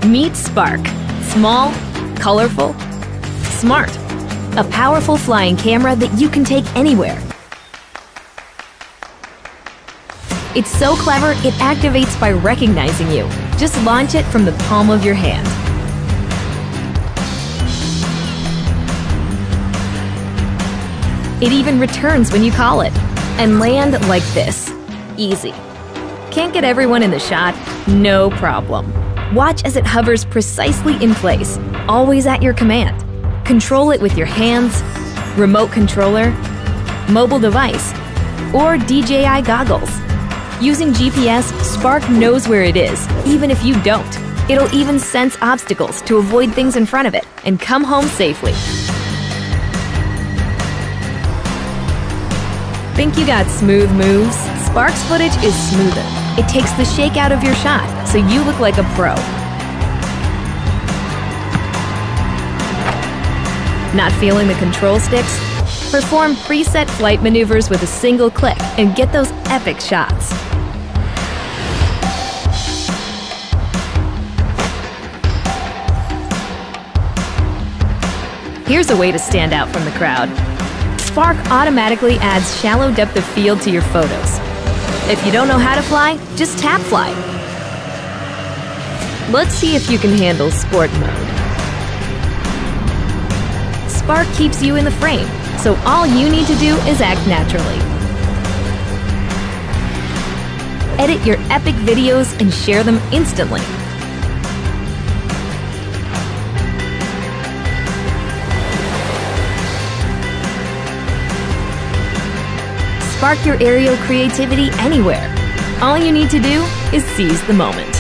Meet Spark. Small, colorful, smart. A powerful flying camera that you can take anywhere. It's so clever, it activates by recognizing you. Just launch it from the palm of your hand. It even returns when you call it. And land like this. Easy. Can't get everyone in the shot? No problem. Watch as it hovers precisely in place, always at your command. Control it with your hands, remote controller, mobile device, or DJI goggles. Using GPS, Spark knows where it is, even if you don't. It'll even sense obstacles to avoid things in front of it and come home safely. Think you got smooth moves? Spark's footage is smoother. It takes the shake out of your shot, so you look like a pro. Not feeling the control sticks? Perform preset flight maneuvers with a single click and get those epic shots. Here's a way to stand out from the crowd. Spark automatically adds shallow depth of field to your photos. If you don't know how to fly, just tap fly. Let's see if you can handle sport mode. Spark keeps you in the frame, so all you need to do is act naturally. Edit your epic videos and share them instantly. Spark your aerial creativity anywhere. All you need to do is seize the moment.